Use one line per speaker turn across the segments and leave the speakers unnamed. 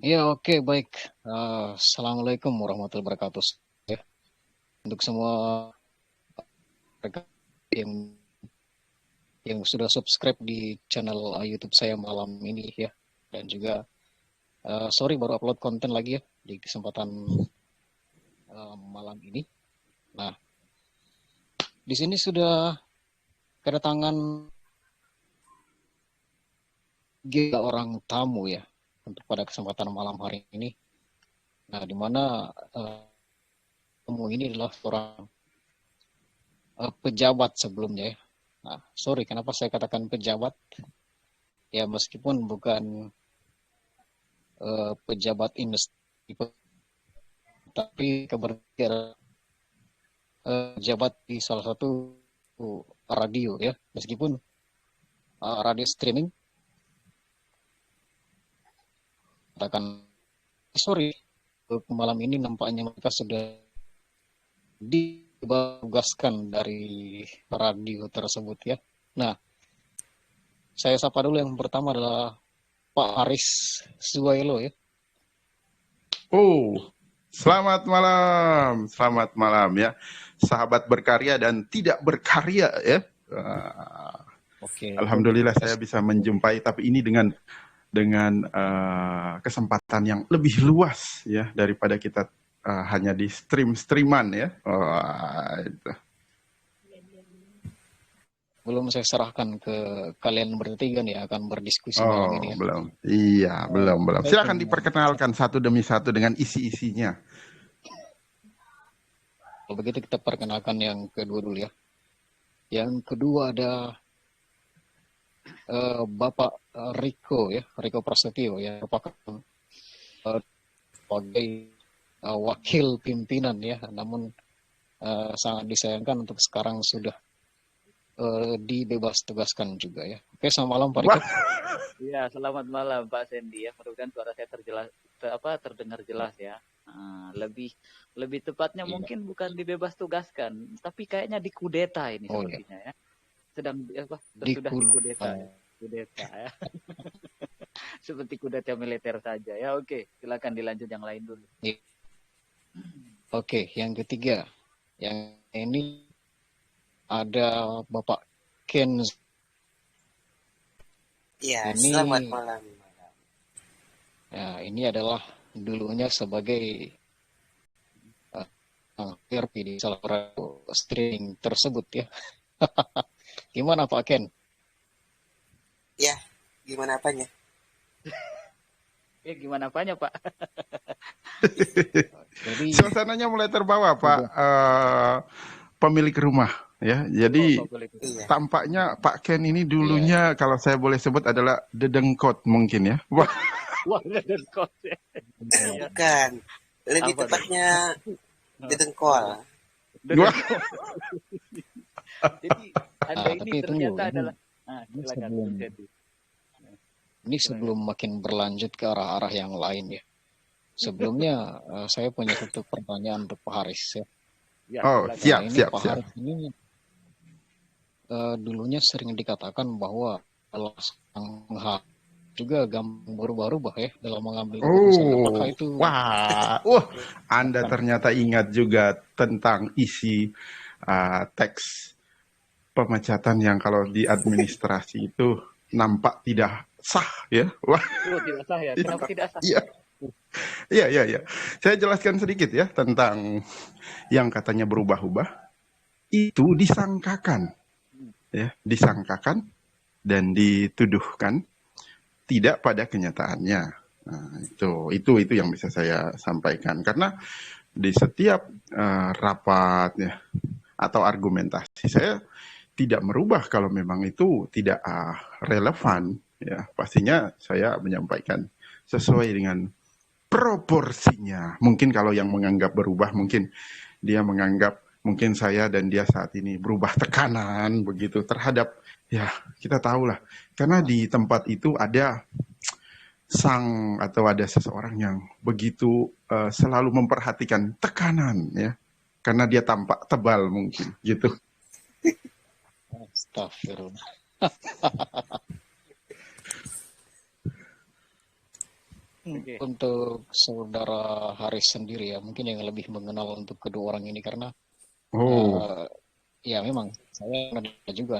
Ya, oke, baik. Assalamualaikum warahmatullahi wabarakatuh. Ya, untuk semua mereka yang sudah subscribe di channel YouTube saya malam ini ya, dan juga sorry baru upload konten lagi ya di kesempatan malam ini. Nah, di sini sudah kedatangan tiga orang tamu ya untuk pada kesempatan malam hari ini. Nah, di mana tamu ini adalah seorang pejabat sebelumnya ya. Nah, sorry, kenapa saya katakan pejabat? Ya, meskipun bukan pejabat industri, tapi keberpihakan pejabat di salah satu radio ya, meskipun radio streaming. Katakan sorry, malam ini nampaknya mereka sudah ditugaskan dari radio tersebut ya. Nah, saya sapa dulu yang pertama adalah Pak Haris Suwailo ya.
Oh, selamat malam ya, sahabat berkarya dan tidak berkarya ya.
Oke.
Alhamdulillah saya bisa menjumpai, tapi ini dengan kesempatan yang lebih luas ya daripada kita hanya di streaman ya. Itu.
Belum saya serahkan ke kalian bertiga nih akan berdiskusi malam ini ya.
Belum. Iya, belum. Silakan
Saya
diperkenalkan satu demi satu dengan isi-isinya.
Kalau begitu kita perkenalkan yang kedua dulu ya. Yang kedua ada Bapak Riko ya, Riko Prasetyo ya, merupakan sebagai wakil pimpinan ya, namun sangat disayangkan untuk sekarang sudah dibebas tugaskan juga ya. Oke, selamat malam Pak Riko.
Iya, selamat malam Pak Sandy ya. Mudah-mudahan suara saya terdengar jelas ya. Lebih tepatnya mungkin bukan dibebas tugaskan, tapi kayaknya dikudeta ini sepertinya ya. Sudah dikudeta ya. Kudeta ya. Seperti kudeta militer saja ya. Oke, silakan dilanjut yang lain dulu.
Oke, yang ketiga. Yang ini ada Bapak Ken.
Ya, selamat malam.
Ya, ini adalah dulunya sebagai RP di salah satu streaming tersebut ya. Gimana Pak Ken?
Ya, gimana apanya?
Ya, gimana apanya Pak?
Jadi, suasananya mulai terbawa Pak, pemilik rumah ya. Jadi tampaknya Pak Ken ini dulunya kalau saya boleh sebut adalah dedengkot mungkin ya.
Wah, dedengkot ya.
Bukan, lebih tepatnya dedengkol.
Jadi Anda ini ternyata adalah
ini sebelum makin berlanjut ke arah-arah yang lain ya. Sebelumnya saya punya satu pertanyaan untuk Pak Haris ya.
Siap.
Pak Haris ini dulunya sering dikatakan bahwa kalau sang juga gampang berubah-ubah ya dalam mengambil keputusan. Apakah itu?
Anda ternyata ingat juga tentang isi teks pemecatan yang kalau di administrasi itu nampak tidak sah ya.
Tidak sah ya. Kenapa tidak sah?
Iya. Saya jelaskan sedikit ya tentang yang katanya berubah-ubah. Itu disangkakan dan dituduhkan tidak pada kenyataannya. Nah, itu yang bisa saya sampaikan karena di setiap rapat ya atau argumentasi saya tidak merubah kalau memang itu tidak relevan ya, pastinya saya menyampaikan sesuai dengan proporsinya. Mungkin kalau yang menganggap berubah mungkin dia menganggap mungkin saya dan dia saat ini berubah tekanan begitu terhadap ya, kita tahulah karena di tempat itu ada ada seseorang yang begitu selalu memperhatikan tekanan ya, karena dia tampak tebal mungkin gitu.
Astagfirullah.
Oke.
Untuk saudara Haris sendiri ya, mungkin yang lebih mengenal untuk kedua orang ini karena
Oh,
ya memang saya ada juga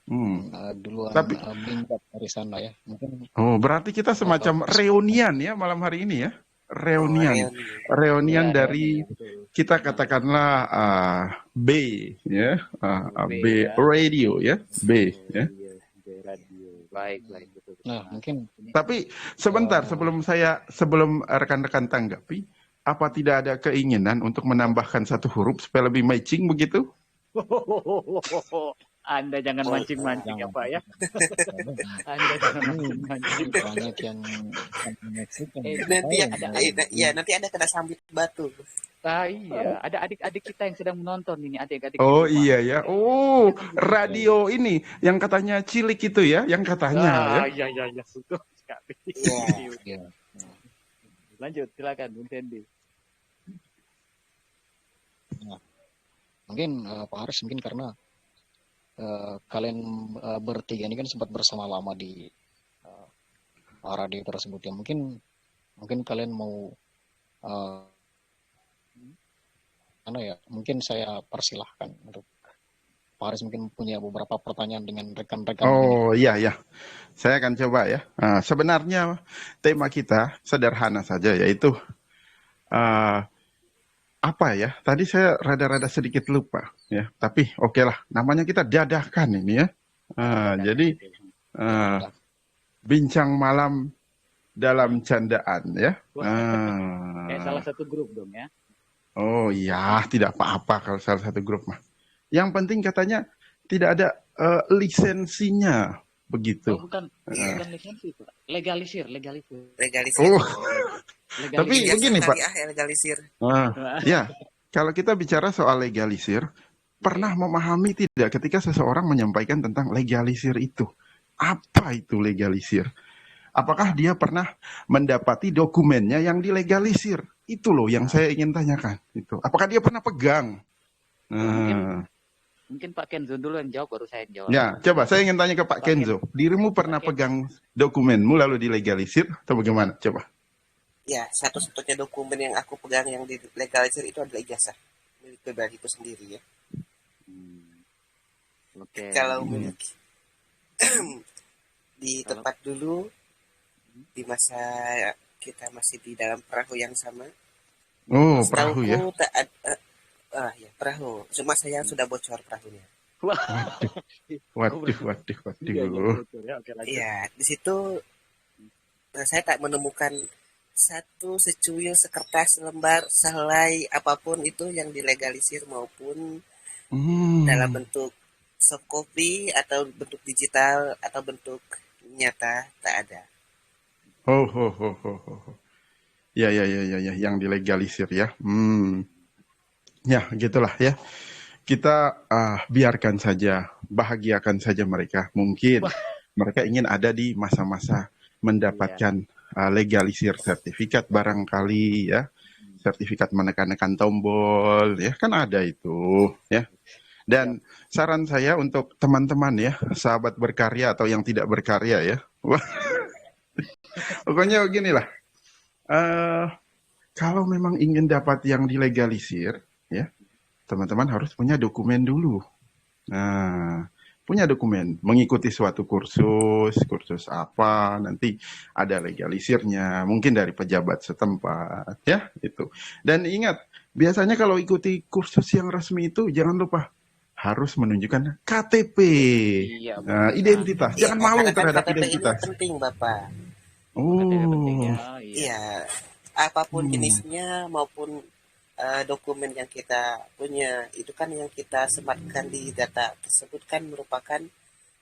hmm.
duluan
Tapi,
minggat dari sana ya. Mungkin
oh, berarti kita
kalau
semacam reunian ya malam hari ini ya.
Oh,
Reunian.
reuni.
Reunian
Ya, reuni
dari
ya, betul.
kita
Nah,
katakanlah B ya,
B
B
ya.
radio ya, B
Oh
ya.
iya, B radio. Baik, baik, betul, betul.
nah
Nah,
mungkin
ini
Tapi sebentar
eh,
sebelum rekan-rekan tanggapi, apa tidak ada keinginan untuk menambahkan satu huruf supaya lebih matching begitu?
Anda jangan
Boleh.
mancing-mancing ya,
jangan
Pak ya.
jangan.
Anda jangan
Ini
mancing-mancing.
banyak yang Meksiko
Eh,
Nanti
tahu
ada
nih.
ya nanti Anda kena sambit batu.
iya, ada adik-adik kita yang sedang menonton ini, adik-adik di
Oh
rumah.
iya ya. Oh,
Jangan begitu.
radio ini yang katanya cilik itu ya, yang katanya ya.
Iya, iya, iya, betul sekali.
Iya.
Ya.
Lanjut, silakan, Bung Sandy.
Nah, mungkin Pak Haris mungkin karena kalian bertiga ini kan sempat bersama lama di radio tersebut ya. Mungkin kalian mau eh, mungkin saya persilahkan untuk Pak Haris mungkin punya beberapa pertanyaan dengan rekan-rekan ini.
Oh iya ya. Saya akan coba ya. Sebenarnya tema kita sederhana saja, yaitu uh, apa ya? Tadi saya rada-rada sedikit lupa ya. Tapi oke lah, namanya kita dadahkan ini ya. Jadi uh, bincang malam dalam candaan ya.
Kayak salah satu grup dong ya.
Oh iya, tidak apa-apa kalau salah satu grup mah. Yang penting katanya tidak ada lisensinya begitu.
Oh, bukan lisensi, Pak. Legalisir.
Legalisir.
Oh,
Legalisir.
tapi begini Pak.
Legalisir.
Ya, kalau kita bicara soal legalisir, pernah memahami tidak ketika seseorang menyampaikan tentang legalisir itu? Apa itu legalisir? Apakah dia pernah mendapati dokumennya yang dilegalisir? Itu loh yang saya ingin tanyakan. Itu. Apakah dia pernah pegang?
Mungkin Pak Kenzo dulu yang jawab, baru saya yang jawab.
Ya, coba saya ingin tanya ke Pak Kenzo. Dirimu pernah pegang dokumenmu lalu dilegalisir atau bagaimana? Coba.
Ya, satu-satunya dokumen yang aku pegang yang dilegalisir itu adalah ijazah milik pribadiku sendiri ya.
Oke.
Kalau milik di tempat dulu di masa kita masih di dalam perahu yang sama.
Oh, perahu ya.
Tak ada, ya perahu. Cuma saya sudah bocor perahunya.
Waduh.
Iya, di situ saya tak menemukan satu secuil, sekertas, lembar, sehelai apapun itu yang dilegalisir maupun dalam bentuk soft copy atau bentuk digital atau bentuk nyata, tak ada.
Ya, yang dilegalisir ya. Ya, gitulah ya. Kita biarkan saja, bahagiakan saja mereka. Mungkin mereka ingin ada di masa-masa mendapatkan legalisir sertifikat barangkali ya. Sertifikat menekan-nekan tombol ya, kan ada itu ya. Dan saran saya untuk teman-teman ya, sahabat berkarya atau yang tidak berkarya ya. Pokoknya beginilah. Kalau memang ingin dapat yang dilegalisir, ya, teman-teman harus punya dokumen dulu. Nah, punya dokumen, mengikuti suatu kursus apa, nanti ada legalisirnya, mungkin dari pejabat setempat, ya, itu. Dan ingat, biasanya kalau ikuti kursus yang resmi itu, jangan lupa harus menunjukkan KTP, identitas. Jangan malu terhadap
KTP
identitas.
Ini penting, Bapak. Iya, apapun jenisnya maupun dokumen yang kita punya itu kan yang kita sematkan di data tersebut kan merupakan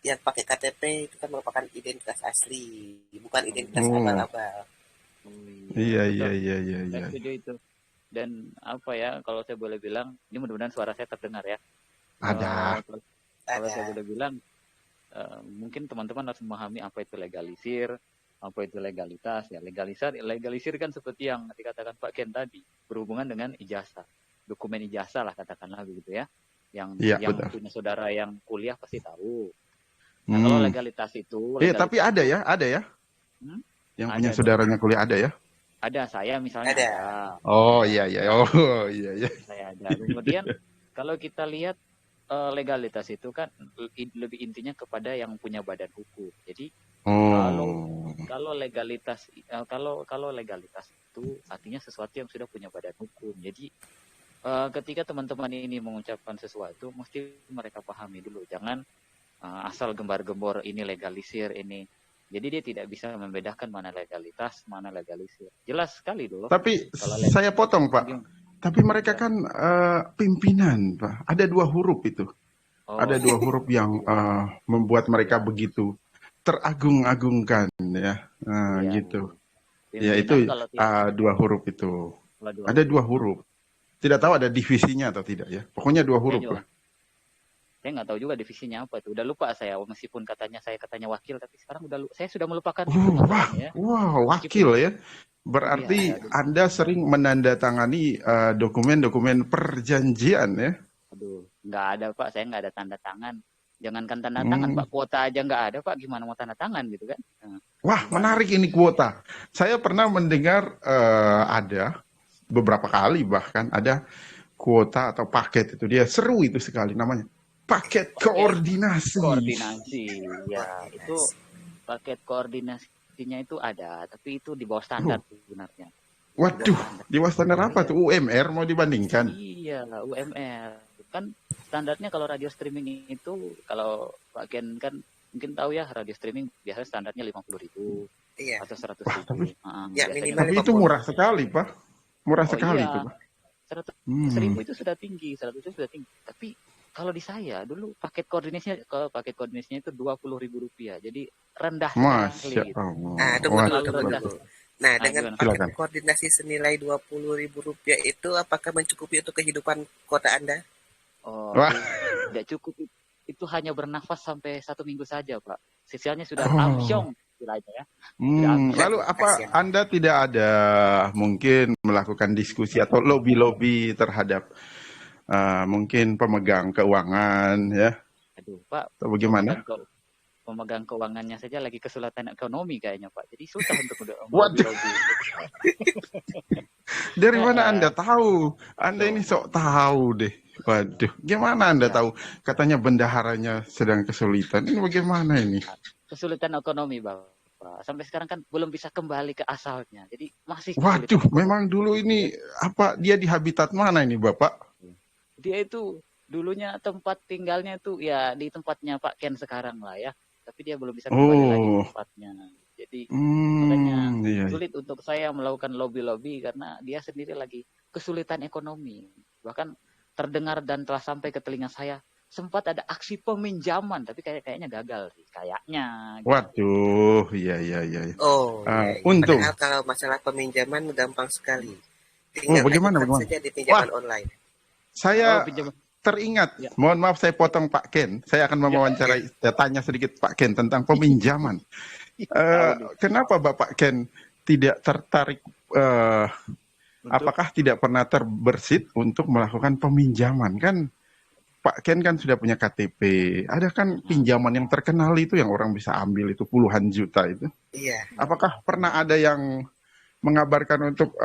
yang pakai KTP itu kan merupakan identitas asli, bukan identitas abal-abal.
Iya.
Saya setuju itu. Dan apa ya, kalau saya boleh bilang, ini mudah-mudahan suara saya terdengar ya.
Ada.
Kalau saya boleh bilang, mungkin teman-teman harus memahami apa itu legalisir, apa itu legalitas ya. Legalisir kan seperti yang dikatakan Pak Ken tadi, berhubungan dengan ijazah, dokumen ijazah lah katakanlah begitu ya, yang punya saudara yang kuliah pasti tahu. Nah kalau legalitas itu
tapi ada ya Yang punya
Ada dong.
saudaranya kuliah ada ya?
Ada, saya misalnya
Ada.
ada.
Oh
Ya,
iya iya. Oh iya iya.
saya ada. Kemudian kalau kita lihat legalitas itu kan lebih intinya kepada yang punya badan hukum. Jadi kalau
Oh.
kalau legalitas kalau legalitas itu artinya sesuatu yang sudah punya badan hukum. Jadi ketika teman-teman ini mengucapkan sesuatu, mesti mereka pahami dulu. Jangan asal gembar-gembor ini legalisir ini. Jadi dia tidak bisa membedakan mana legalitas, mana legalisir. Jelas sekali dulu.
Tapi
Kalau
saya potong Pak.
gim-
Tapi mereka
ya.
kan pimpinan Pak. Ada 2 huruf itu. Ada 2
Oh,
huruf yang membuat mereka begitu teragung-agungkan ya.
iya.
Gitu. Ya
Pimpinan
itu
kalau tidak
2 huruf itu.
kalau dua
Ada 2
huruf.
huruf. Tidak tahu ada divisinya atau tidak ya. Pokoknya 2
Saya
huruf
juga,
lah.
saya nggak tahu juga divisinya apa tuh. Udah lupa saya, meskipun saya katanya wakil, tapi sekarang saya sudah melupakan itu
Wah,
masalahnya ya.
wakil
Meskipun
ya. Berarti
iya,
Anda sering menandatangani dokumen-dokumen perjanjian ya.
aduh, nggak ada Pak, saya nggak ada tanda tangan. Jangankan tanda tangan, Pak, kuota aja nggak ada Pak, gimana mau tanda tangan gitu kan?
Wah,
Gimana?
menarik ini kuota. Saya pernah mendengar ada beberapa kali bahkan ada kuota atau paket itu. Dia seru itu sekali namanya. Paket koordinasi.
Koordinasi, ya itu paket koordinasinya itu ada, tapi itu di bawah standar sebenarnya.
Waduh, di bawah standar apa tuh? UMR mau dibandingkan?
Iya, UMR. Kan standarnya kalau radio streaming itu, kalau Pak Ken kan mungkin tahu ya, radio streaming biasanya standarnya 50.000
Iya.
atau 100.000.
Ya,
Biasanya
minimal
Tapi itu
50.
murah sekali, Pak. Murah sekali
iya,
itu, Pak.
100.000 itu sudah tinggi, 100.000 sudah tinggi. Tapi kalau di saya dulu paket koordinasinya itu 20.000 rupiah. Jadi rendah sekali.
Masya
Gitu.
Allah.
Nah, tunggu
Waduh,
dulu.
waduh.
Nah,
Nah,
dengan
gimana?
paket
Silakan.
koordinasi senilai Rp20.000 itu apakah mencukupi untuk kehidupan kota Anda?
Oh,
Wah.
tidak cukup. Itu hanya bernafas sampai 1 minggu saja, Pak. Sisanya sudah
Oh.
amsyong istilahnya ya.
Lalu apa Anda tidak ada mungkin melakukan diskusi atau lobby-lobby terhadap mungkin pemegang keuangan ya?
Aduh, Pak.
Atau bagaimana?
Pemegang keuangannya saja lagi kesulitan ekonomi kayaknya, Pak. Jadi susah untuk
Waduh.
lobby.
Dari mana Anda tahu? Anda ini sok tahu deh. Waduh, gimana Anda tahu? Katanya bendaharanya sedang kesulitan. Ini bagaimana ini?
Kesulitan ekonomi, Bapak. Sampai sekarang kan belum bisa kembali ke asalnya. Jadi masih
Waduh,
kesulitan.
memang dulu ini apa dia di habitat mana ini, Bapak?
Dia itu dulunya tempat tinggalnya itu ya di tempatnya Pak Ken sekarang lah ya. Tapi dia belum bisa kembali lagi ke tempatnya. Jadi makanya sulit untuk saya melakukan lobby-lobby karena dia sendiri lagi kesulitan ekonomi. Bahkan terdengar dan telah sampai ke telinga saya sempat ada aksi peminjaman, tapi kayaknya gagal sih, kayaknya.
Gitu. Waduh, iya.
Oh,
untung.
Padahal kalau masalah peminjaman gampang sekali. Tinggal
bagaimana?
saja di pinjaman online.
Saya teringat, mohon maaf saya potong Pak Ken. Saya akan mewawancarai, tanya sedikit Pak Ken tentang peminjaman. Kenapa Bapak Ken tidak tertarik? Apakah tidak pernah terbersit untuk melakukan peminjaman? Kan Pak Ken kan sudah punya KTP. Ada kan pinjaman yang terkenal itu yang orang bisa ambil itu puluhan juta itu.
Iya.
Apakah pernah ada yang mengabarkan untuk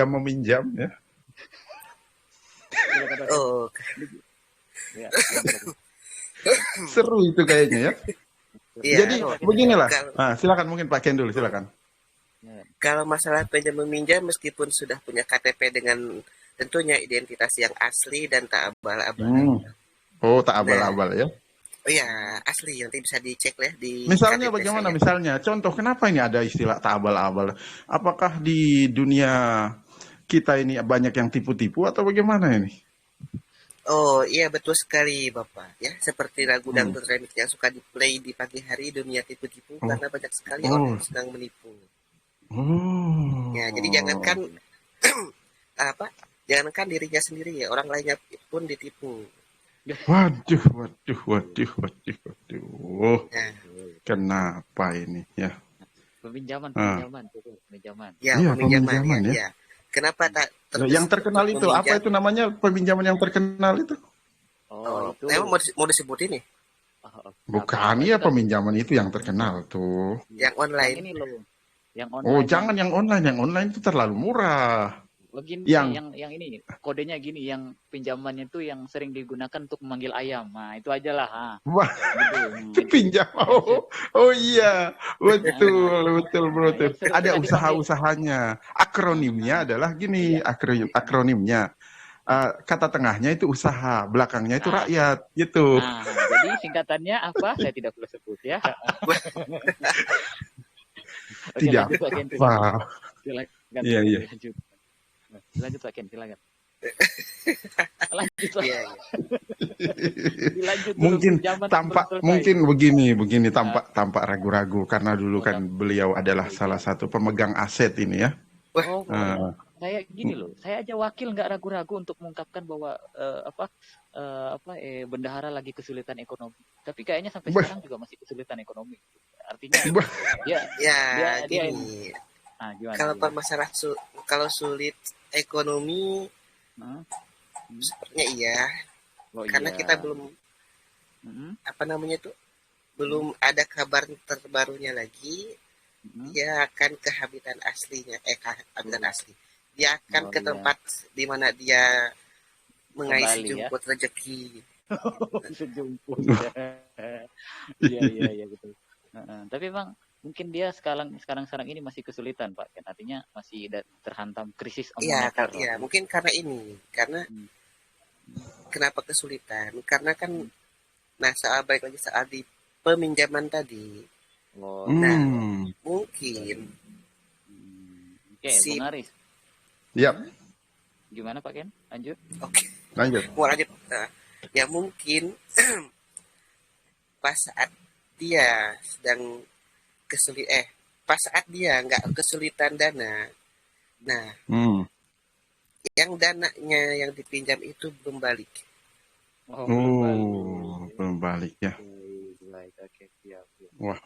meminjam ya?
Oh.
Seru itu kayaknya ya.
Iya,
jadi beginilah. Silakan mungkin Pak Ken dulu, silakan.
Kalau masalah pinjam meminjam meskipun sudah punya KTP dengan tentunya identitas yang asli dan tak abal-abal.
Oh, tak abal-abal ya.
Oh iya, asli nanti bisa dicek ya di
misalnya
KTP
bagaimana
saya.
Misalnya contoh kenapa ini ada istilah tak abal-abal? Apakah di dunia kita ini banyak yang tipu-tipu atau bagaimana ini?
Oh iya betul sekali Bapak ya, seperti lagu dangdut remix yang suka di-play di pagi hari, dunia tipu-tipu karena banyak sekali orang yang sedang menipu. Ya, jadi jangankan dirinya sendiri ya, orang lainnya pun ditipu.
Waduh. Kenapa ini ya?
Peminjaman.
Ya, peminjaman ya. Kenapa tak
yang terkenal itu meminjam? Apa itu namanya peminjaman yang terkenal itu?
Itu. Emang mau disebut ini?
Bukan ya, peminjaman itu yang terkenal tuh.
Yang online.
Yang ini loh. Yang
Oh,
online
jangan yang online itu terlalu murah.
begini,
Yang
yang ini kodenya gini, yang pinjamannya itu yang sering digunakan untuk memanggil ayam. Nah, itu aja lah.
wah,
Gitu. Itu.
pinjam. Oh iya, betul, betul,
Nah,
betul.
yang sering
Ada
kita dipanggil.
usaha-usahanya. Akronimnya adalah gini,
Iya.
akronimnya. Kata tengahnya itu usaha, belakangnya itu
Nah,
rakyat, gitu.
jadi singkatannya apa? Saya tidak perlu sebut ya. Oke,
Tidak
lanjut Pak Ken,
apa.
silakan.
Iya, iya.
Lanjut. Lanjut Pak Ken, silakan. Lanjut Pak.
Iya, iya.
Dilanjut dulu
Mungkin
pinjaman
tampak
belum selesai.
mungkin begini tampak ragu-ragu karena dulu kan beliau adalah salah satu pemegang aset ini ya.
Oh, saya gini loh, saya aja wakil nggak ragu-ragu untuk mengungkapkan bahwa bendahara lagi kesulitan ekonomi. Tapi kayaknya sampai sekarang juga masih kesulitan ekonomi. Artinya dia
gini.
Gimana?
Kalau masalah kalau sulit ekonomi, sepertinya iya. Karena kita belum belum ada kabar terbarunya lagi. Dia akan ke habitat aslinya, habitat asli. Dia akan ke tempat di mana dia mengais sejumput rezeki.
Sejumput. Iya betul. Tapi Bang, mungkin dia sekarang ini masih kesulitan Pak, kan artinya masih terhantam krisis moneter.
Iya, mungkin karena ini, karena kenapa kesulitan? Karena kan, balik lagi soal di peminjaman tadi. Mungkin
Bung Aris.
Yap.
Gimana Pak Ken? Lanjut.
Oke.
Lanjut.
Mau lanjut. Ya mungkin pas saat dia sedang pas saat dia nggak kesulitan dana, yang dananya yang dipinjam itu belum balik.
Belum balik ya. Wah.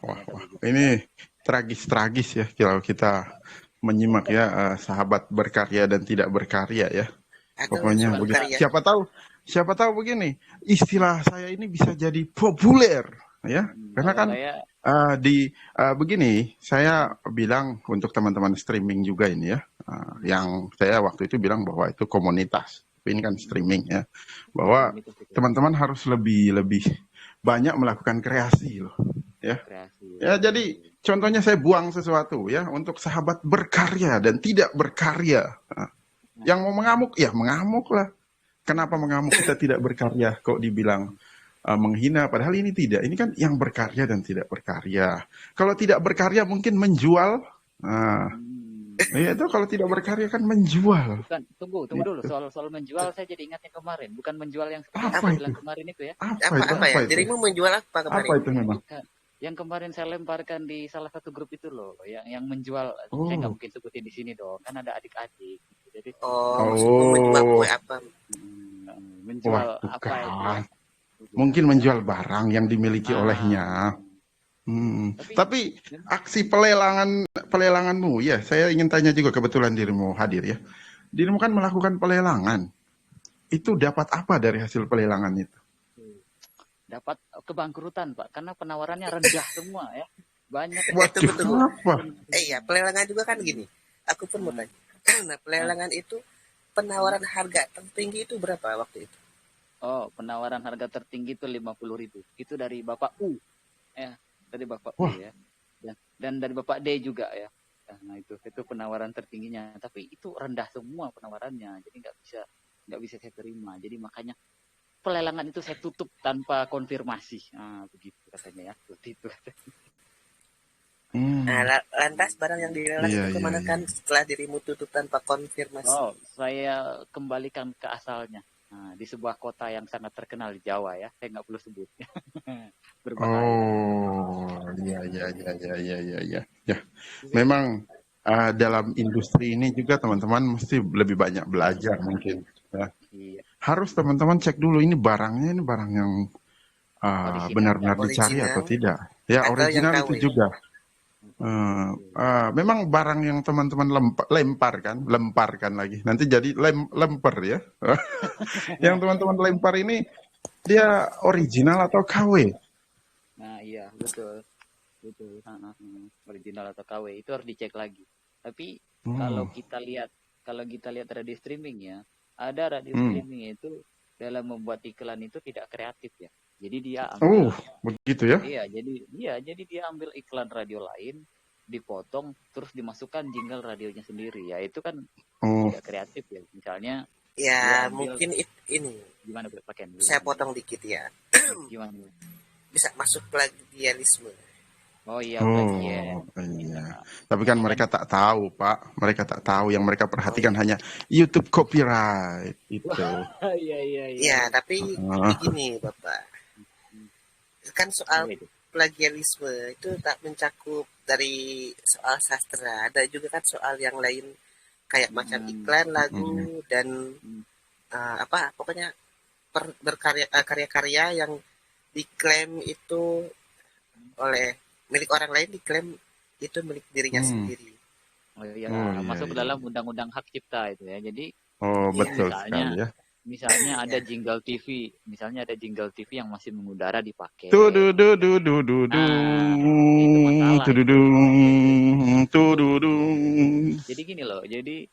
Ini tragis ya kalau kita menyimak ya sahabat berkarya dan tidak berkarya ya. Pokoknya begitu. Siapa tahu begini, istilah saya ini bisa jadi populer ya. Karena kan begini, saya bilang untuk teman-teman streaming juga ini ya. Yang saya waktu itu bilang bahwa itu komunitas. Tapi ini kan streaming ya. Bahwa teman-teman harus lebih banyak melakukan kreasi loh. Ya, jadi contohnya saya buang sesuatu ya untuk sahabat berkarya dan tidak berkarya. Yang mau mengamuk ya mengamuk lah. Kenapa mengamuk kita tidak berkarya? Kok dibilang menghina? Padahal ini tidak. Ini kan yang berkarya dan tidak berkarya. Kalau tidak berkarya mungkin menjual. Ya itu kalau tidak berkarya kan menjual.
Bukan, tunggu dulu. Soal menjual saya jadi ingat yang kemarin. Bukan menjual yang seperti
apa
bilang kemarin itu ya.
Apa ya? Dirimu menjual apa kemarin?
Apa itu memang?
Yang kemarin saya lemparkan di salah satu grup itu loh, yang menjual. Saya nggak mungkin sebutin di sini dong, kan ada adik-adik. Jadi
menjual kue apa?
Menjual apa itu?
Mungkin menjual barang yang dimiliki olehnya. Tapi aksi pelelanganmu ya, saya ingin tanya juga, kebetulan dirimu hadir ya. Dirimu kan melakukan pelelangan. Itu dapat apa dari hasil pelelangan itu?
Dapat kebangkrutan Pak, karena penawarannya rendah semua ya. Banyak.
Waduh, kenapa?
Iya, pelelangan juga kan gini. Aku pun mau tanya. Nah, pelelangan itu penawaran harga tertinggi itu berapa waktu itu?
Oh, penawaran harga tertinggi itu 50.000. Itu dari Bapak U. Ya, dari Bapak U ya. Dan dari Bapak D juga ya. Nah, itu penawaran tertingginya, tapi itu rendah semua penawarannya. Jadi nggak bisa saya terima. Jadi makanya pelelangan itu saya tutup tanpa konfirmasi. Begitu katanya ya. Seperti itu.
Nah, lantas barang yang dilelang itu kemana kan setelah dirimu tutup tanpa konfirmasi?
Oh, saya kembalikan ke asalnya. Di sebuah kota yang sangat terkenal di Jawa ya. Saya nggak perlu sebut.
Ya. Memang dalam industri ini juga teman-teman mesti lebih banyak belajar mungkin. Ya.
Iya.
Harus teman-teman cek dulu ini barang yang benar-benar dicari atau tidak. Ya, original itu juga. Memang barang yang teman-teman lemparkan lagi. Nanti jadi lemper ya. Yang teman-teman lempar ini dia original atau KW?
Nah, iya, betul. Betul. Original atau KW itu harus dicek lagi. Tapi kalau
Hmm.
kita lihat radio streaming ya, ada radio
Hmm.
streaming itu dalam membuat iklan itu tidak kreatif ya. Jadi dia
Oh,
ambil
begitu ya?
jadi dia ambil iklan radio lain, dipotong terus dimasukkan jingle radionya sendiri. Ya itu kan
Oh,
tidak kreatif ya. Misalnya dia
Ya,
ambil
mungkin ini
gimana pakai
saya potong dikit ya.
gimana?
Bisa masuk plagiarisme.
Oh iya, plagiat.
oh, iya. Tapi kan
Makanya kan
mereka tak tahu, Pak. Mereka tak tahu. Yang mereka
Oh
perhatikan
iya.
hanya YouTube copyright itu.
iya iya iya.
Ya, tapi
Ah,
begini, Bapak. Kan soal
Apa itu?
plagiarisme itu tak mencakup dari soal sastra. Ada juga kan soal yang lain kayak macam
Hmm,
iklan,
mm,
lagu dan
hmm.
apa pokoknya karya-karya yang diklaim itu oleh milik orang lain diklaim itu milik dirinya
mm.
sendiri.
Oh iya,
Oh iya
masuk ke
iya.
dalam undang-undang hak cipta itu ya. Jadi
Oh
Iya,
betul sekali ya.
misalnya ada
ya.
jingle TV yang masih mengudara dipakai.
Tudu du du du du du
Nah, itu masalah
tudu
itu.
du
Itu
tudu du.
jadi gini loh. Jadi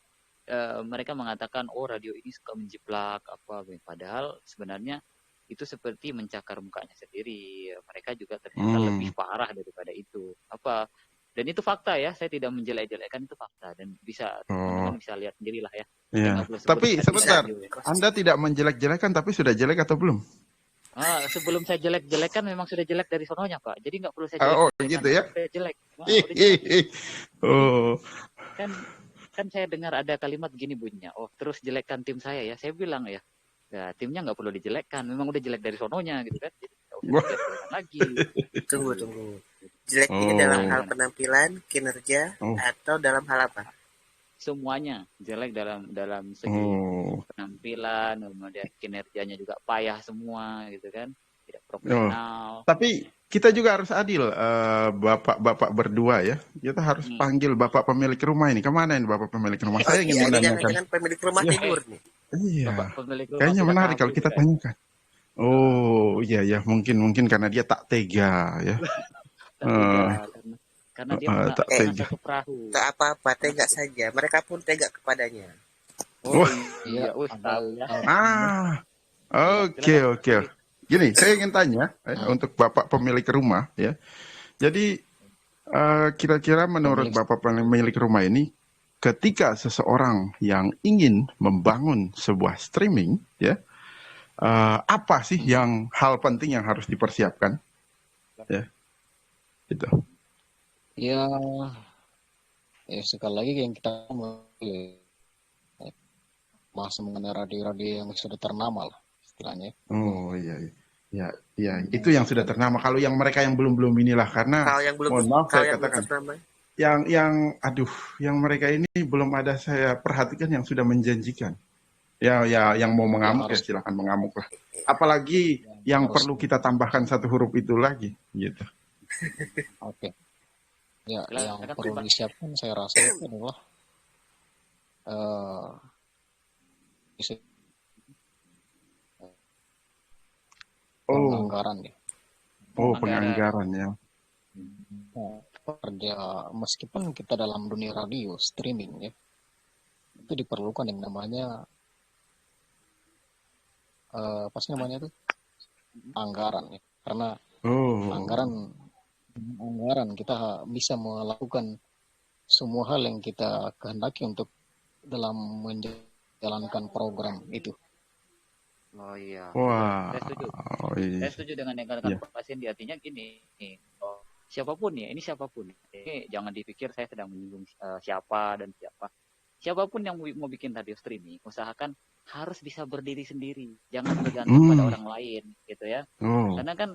mereka mengatakan oh radio ini suka menjiplak apa, padahal sebenarnya itu seperti mencakar mukanya sendiri. Mereka juga ternyata lebih
Hmm.
parah daripada itu. Apa? Dan itu fakta ya. Saya tidak menjelek-jelekkan, itu fakta dan bisa
Oh
teman-teman bisa lihat sendirilah ya. Saya
iya.
nggak perlu sebut
Tapi
di
Bisa
sebentar,
radio ya.
Anda tidak menjelek-jelekan tapi sudah jelek atau belum?
Sebelum saya jelek-jelekan memang sudah jelek dari sononya Pak. Jadi nggak perlu saya
Oh
jelek-jelekan,
gitu ya.
udah jelek.
Ih,
Udah
ih,
jelek.
ih.
Jadi
Oh.
kan saya dengar ada kalimat gini bunyinya. Oh terus jelekkan tim saya ya. Saya bilang ya timnya nggak perlu dijelekkan. Memang udah jelek dari sononya gitu kan. Jadi nggak usah
Wah.
dijelek-jelekan lagi.
Tunggu. Jelek ini
Oh.
dalam
Gimana
hal
gimana?
penampilan, kinerja,
Oh.
atau dalam hal apa?
Semuanya jelek dalam segi
Oh.
penampilan, kemudian kinerjanya juga payah semua gitu kan. Tidak
Oh.
profesional.
Tapi kita juga harus adil, bapak-bapak berdua ya. Kita harus
Hmm.
panggil bapak pemilik rumah ini. Kemana ini bapak pemilik rumah?
Oh
Saya ingin
iya, ini
menanyakan.
jangan-jangan pemilik rumah
Iya,
tidur nih.
iya.
Bapak pemilik rumah
Kayaknya
sudah
menarik kalau
kabur
kita
ya.
tanyakan. Oh, iya ya, mungkin karena dia tak tega ya.
Tak tega karena dia
Tak
pernah
tega.
satu perahu.
Tak apa-apa,
Pernah
tegak
satu.
saja. Mereka pun tegak kepadanya.
Oh
Wah.
iya,
Iya,
tahu ya.
Oke,
Silakan.
oke. Gini, saya ingin tanya untuk bapak pemilik rumah ya. Jadi kira-kira menurut
Pemilik
bapak pemilik rumah ini, ketika seseorang yang ingin membangun sebuah streaming ya, apa sih yang hal penting yang harus dipersiapkan? Ya, gitu.
ya sekali lagi yang kita bahas mengenai radio-radio yang sudah ternama lah istilahnya.
Oh iya, iya, itu yang sudah ternama. Kalau yang mereka yang belum inilah, karena
Kalau yang belum
mohon maaf
kalau
saya
yang belum
katakan,
ternama,
yang mereka ini belum ada saya perhatikan yang sudah menjanjikan. Ya, yang mau mengamuk ya
harus
silakan mengamuk lah. Apalagi yang
harus
perlu kita tambahkan satu huruf itu lagi, gitu.
oke. Ya, yang
Silakan,
perlu
Pak.
disiapkan saya rasa itu adalah eh isi-
Oh,
anggaran ya.
penganggaran ya.
Nah, kerja meskipun kita dalam dunia radio streaming ya, itu diperlukan yang namanya apa sih namanya tuh anggaran ya. Karena
Oh,
anggaran kita bisa melakukan semua hal yang kita kehendaki untuk dalam menjalankan program itu.
Oh iya.
wah,
Saya setuju.
oh, iya.
Saya setuju dengan yang katakan
Iya.
Pak Sendi. Artinya gini, siapapun ya, ini siapapun. Ini jangan dipikir saya sedang menyinggung siapa dan siapa. Siapapun yang mau bikin radio streaming, usahakan harus bisa berdiri sendiri. Jangan bergantung pada orang lain, gitu ya.
Oh,
Karena kan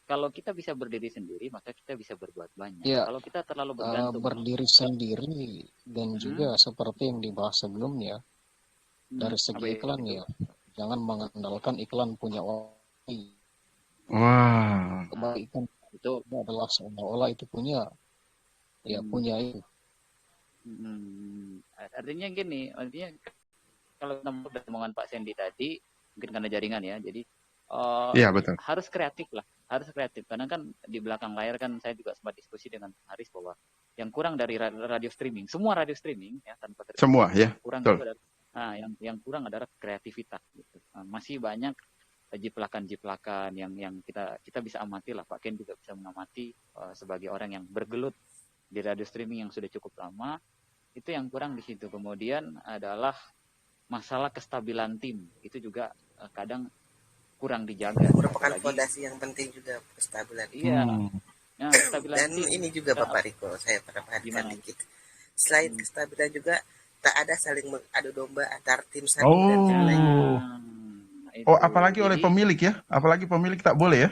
kalau kita bisa berdiri sendiri, maka kita bisa berbuat banyak.
Ya,
Kalau kita terlalu bergantung,
berdiri sendiri dan juga seperti yang dibahas sebelumnya dari
apa
segi
itu?
iklan ya, jangan mengandalkan iklan punya orang.
wah,
Kebaikan
Itu
itu adalah seolah-olah itu punya punya itu.
artinya gini, artinya kalau kita omongan Pak Sendi tadi, mungkin karena jaringan ya, jadi
Iya, betul.
harus kreatif lah, harus kreatif. Karena kan di belakang layar kan saya juga sempat diskusi dengan Haris bahwa yang kurang dari radio streaming, semua radio streaming ya tanpa
Semua
terkecuali,
ya,
yang kurang
betul.
itu adalah yang kurang adalah kreativitas gitu. Masih banyak jiplakan-jiplakan yang kita bisa amati lah. Pak Ken juga bisa mengamati sebagai orang yang bergelut di radio streaming yang sudah cukup lama. Itu yang kurang di situ. Kemudian adalah masalah kestabilan tim, itu juga kadang kurang dijaga.
Merupakan
Apalagi,
fondasi yang penting juga kestabilan.
iya, nah, kestabilan
Dan
tim.
ini juga
Nah,
Bapak Riko, saya perhatikan
gimana?
dikit. Selain kestabilan juga tak ada saling mengadu domba antar tim satu dan tim lain.
Nah, itu.
Oh, apalagi oleh
Jadi,
pemilik ya, apalagi pemilik tak boleh ya.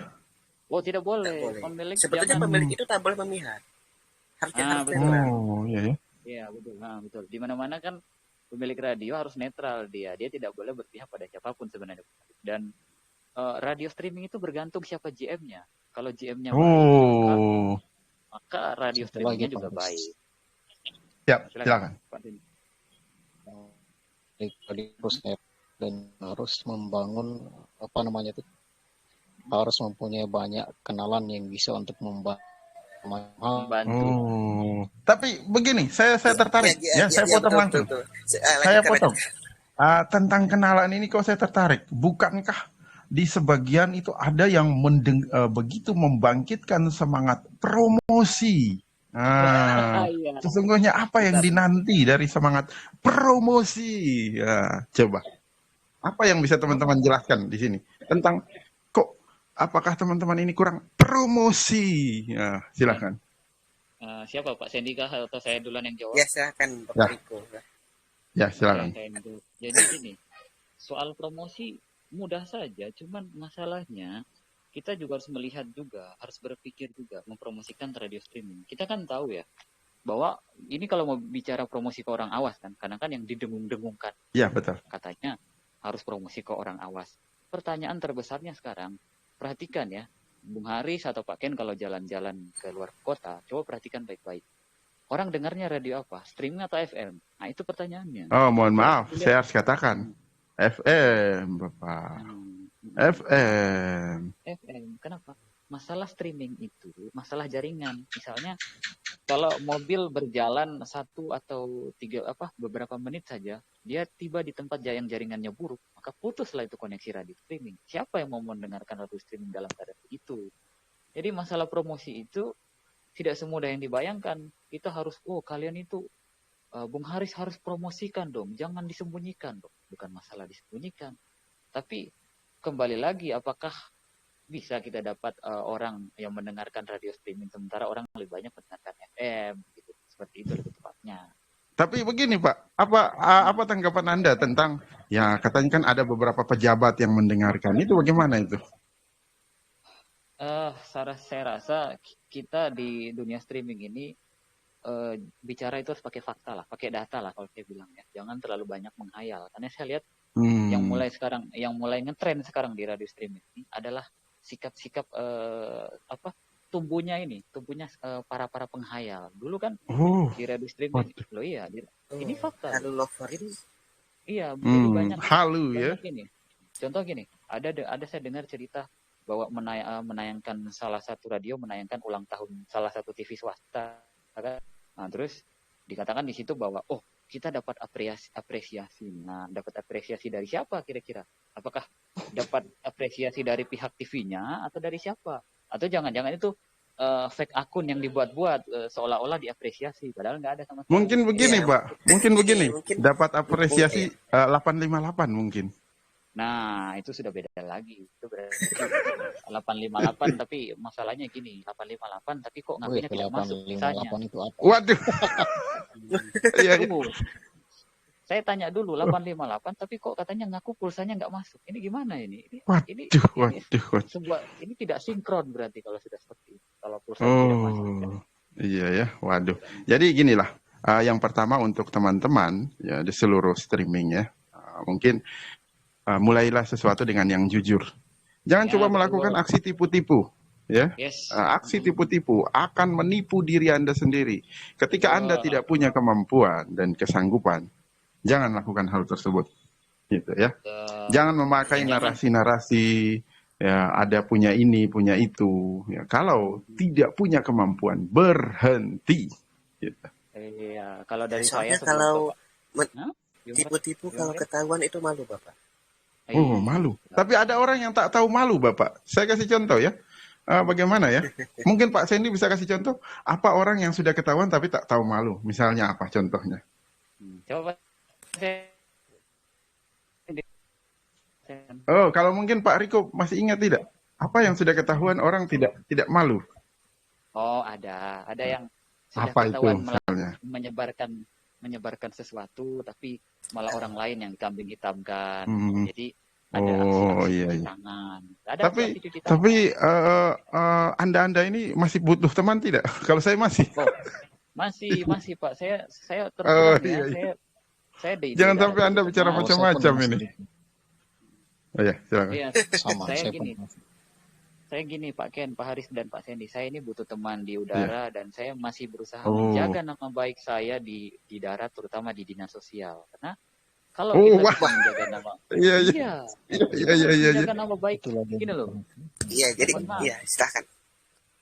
oh tidak
Tak
boleh.
boleh.
Pemilik
Sebetulnya
jangan.
pemilik itu tak boleh memihak. Harusnya harus
Betul.
netral.
Oh, iya ya.
Iya, betul. Betul. Di mana-mana kan pemilik radio harus netral dia. Dia tidak boleh berpihak pada siapapun sebenarnya. Dan radio streaming itu bergantung siapa GM-nya. Kalau GM-nya baik, maka radio
Satu lagi
streamingnya juga
Pak,
baik.
Siap, silakan.
Pak Denny.
tadi harus dan harus membangun apa namanya itu, harus mempunyai banyak kenalan yang bisa untuk membantu.
Oh, tapi begini, saya tertarik ya, saya potong langsung. Saya potong. Tentang kenalan ini kok saya tertarik. Bukankah di sebagian itu ada yang begitu membangkitkan semangat promosi? Sesungguhnya apa yang dinanti dari semangat promosi? Ya, coba. Apa yang bisa teman-teman jelaskan di sini tentang kok apakah teman-teman ini kurang promosi? Ya, silakan.
Siapa Pak Sendika atau saya duluan yang jawab?
Ya, silakan Bapak Riko.
Ya, silakan.
Jadi gini, soal promosi mudah saja, cuman masalahnya kita juga harus melihat juga, harus berpikir juga mempromosikan radio streaming. Kita kan tahu ya bahwa ini kalau mau bicara promosi ke orang awas kan, karena kan yang didengung-dengungkan.
Iya, betul.
Katanya harus promosi ke orang awas. Pertanyaan terbesarnya sekarang, perhatikan ya, Bung Haris atau Pak Ken kalau jalan-jalan ke luar kota, coba perhatikan baik-baik. Orang dengarnya radio apa? Streaming atau FM? Nah, itu pertanyaannya.
Oh, mohon maaf, saya harus katakan FM, Bapak. FM.
Kenapa? Masalah streaming itu masalah jaringan. Misalnya kalau mobil berjalan 1 atau 3 beberapa menit saja, dia tiba di tempat yang jaringannya buruk, maka putuslah itu koneksi radio streaming. Siapa yang mau mendengarkan radio streaming dalam keadaan itu? Jadi masalah promosi itu tidak semudah yang dibayangkan. Kita harus, kalian itu Bung Haris harus promosikan dong, jangan disembunyikan dong. Bukan masalah disembunyikan, tapi kembali lagi, apakah bisa kita dapat orang yang mendengarkan radio streaming sementara orang lebih banyak mendengarkan FM gitu. Seperti itu lebih tepatnya.
Tapi begini Pak, apa tanggapan Anda tentang ya katanya kan ada beberapa pejabat yang mendengarkan, itu bagaimana itu?
Saya rasa kita di dunia streaming ini bicara itu harus pakai fakta lah, pakai data lah kalau saya bilang ya. Jangan terlalu banyak menghayal. Karena saya lihat yang mulai ngetren sekarang di radio streaming ini adalah sikap-sikap tumbuhnya para penghayal. Dulu kan di radio streaming ini fakta. Jadi jadi banyak ya. Contoh gini, ada saya dengar cerita bahwa menayangkan salah satu radio menayangkan ulang tahun salah satu TV swasta. Nah, terus dikatakan di situ bahwa kita dapat apresiasi. Nah, dapat apresiasi dari siapa kira-kira? Apakah dapat apresiasi dari pihak TV-nya atau dari siapa? Atau jangan-jangan itu fake akun yang dibuat-buat seolah-olah diapresiasi, padahal nggak ada sama sekali.
Mungkin begini, Pak. Mungkin begini. Dapat apresiasi 858 mungkin.
Nah, itu sudah beda lagi. Itu berarti 858, tapi masalahnya gini, 858 tapi kok ngakunya tidak masuk misalnya.
Itu apa?
Waduh.
Saya tanya dulu 858 tapi kok katanya ngaku pulsanya nggak masuk. Ini gimana ini? Ini tidak sinkron berarti kalau sudah seperti itu. Kalau pulsanya tidak masuk.
Iya ya, waduh. Jadi ginilah, yang pertama untuk teman-teman ya di seluruh streaming ya, mungkin mulailah sesuatu dengan yang jujur. Jangan coba melakukan aksi tipu-tipu. Ya, aksi tipu-tipu akan menipu diri Anda sendiri. Ketika Anda tidak punya kemampuan dan kesanggupan, jangan lakukan hal tersebut, gitu ya. Jangan memakai narasi-narasi ya ada punya ini, punya itu. Ya, kalau tidak punya kemampuan, berhenti. Gitu.
Iya, kalau dari saya
Soalnya
sebelum ke
kalau
Pak, Hah? Gimana?
tipu-tipu
Gimana,
kalau
Ken?
ketahuan itu malu Bapak.
Oh,
Iya.
malu. Tapi ada orang yang tak tahu malu, Bapak. Saya kasih contoh ya. Bagaimana ya? Mungkin Pak Sandy bisa kasih contoh, apa orang yang sudah ketahuan tapi tak tahu malu? Misalnya apa contohnya?
Coba saya
Oh, kalau mungkin Pak Riko masih ingat tidak? Apa yang sudah ketahuan orang tidak malu?
Oh, ada yang sudah
Apa itu
ketahuan
misalnya?
menyebarkan sesuatu, tapi malah orang lain yang kambing hitamkan.
Hmm.
Jadi ada
Oh
aksi-aksi
iya
cuci
iya.
tangan. Ada
Tapi
aksi-aksi cuci tangan.
Anda ini masih butuh teman tidak? Kalau saya masih.
Oh, masih Pak. Saya terus
Oh
terang ya.
iya iya.
Saya di
Jangan
daerah
sampai
situ
Anda bicara
terkenal.
Kalau saya pun
macam-macam ini.
masih
Oh ya, silakan.
Iya,
sama,
saya
saya pun
gini.
masih.
Saya gini Pak Ken, Pak Haris dan Pak Sandy, saya ini butuh teman di
Iya.
udara dan saya masih berusaha
Oh.
menjaga nama baik saya di darat, terutama di dinas sosial. Karena kalau
Oh,
kita
wah.
bisa menjaga nama,
Iya iya.
iya,
Iya
kita
iya
harus
iya.
menjaga nama baik.
Itulah dia.
Gini loh,
Iya, jadi
mohon maaf,
iya silakan.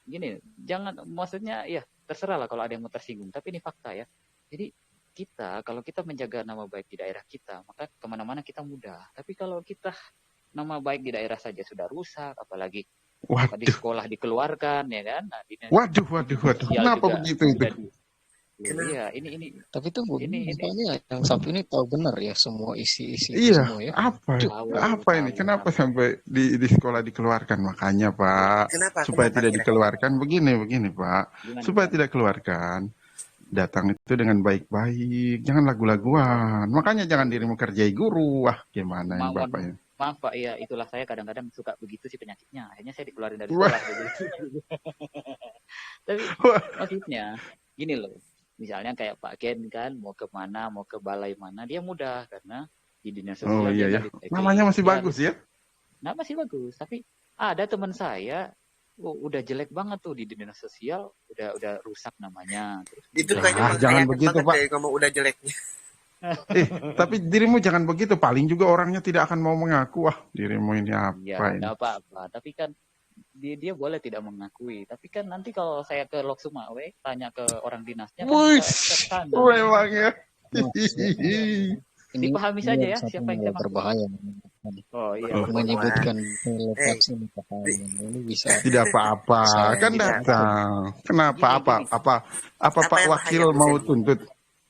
gini, jangan, maksudnya ya terserah lah kalau ada yang mau tersinggung, tapi ini fakta ya. Jadi kalau kita menjaga nama baik di daerah kita, maka kemana-mana kita mudah. Tapi kalau kita nama baik di daerah saja sudah rusak, apalagi di
Waduh.
sekolah dikeluarkan ya kan, nah,
Waduh.
sosial
Kenapa
juga
begitu itu?
sudah iya ini
Tapi tunggu,
ini
makanya yang satu ini tahu benar ya semua isi-isi itu
Iya,
semua ya.
apa ini?
tahu.
Kenapa sampai di sekolah dikeluarkan? Makanya Pak,
Kenapa?
supaya
Kenapa
tidak
kira-kira?
dikeluarkan begini Pak.
Gimana,
Supaya
Pak?
tidak keluarkan, datang itu dengan baik-baik, jangan lagu-laguan. Makanya jangan dirimu kerjai guru. Wah, gimana ini Bapak ini?
Maaf Pak, ya itulah saya kadang-kadang suka begitu sih penyakitnya. Akhirnya saya dikeluarin dari
Wah.
sekolah. Tapi
Wah.
maksudnya gini loh, misalnya kayak Pak Ken kan mau ke mana, mau ke balai mana, dia mudah karena di dinas
Oh
sosial dia
iya ya.
nggak di-tagging.
Namanya masih
Dia
bagus ya.
Nah masih bagus, tapi ada teman saya udah jelek banget tuh di dinas sosial, udah rusak namanya. Terus
Itu
jelek
kayaknya
Ah, jangan
menghayatkan
begitu,
banget
Pak.
deh ngomong udah jeleknya.
Tapi dirimu jangan begitu. Paling juga orangnya tidak akan mau mengaku. Wah, dirimu ini apa
ya
ini?
nggak apa-apa. Tapi kan dia boleh tidak mengakui. Tapi kan nanti kalau saya ke Lok Sumawe, tanya ke orang dinasnya kan
Wih,
bisa kesana.
memang ya.
Ini
Dipahami saja ya
satu
siapa yang saya maksud.
berbahaya.
Oh iya.
Oh.
Menyebutkan lokasi ini bisa
Tidak apa-apa,
Saya
kan
tidak.
datang. Kenapa?
Gini.
Apa Pak
yang
Wakil
bahaya,
mau
Bu Sandy?
tuntut?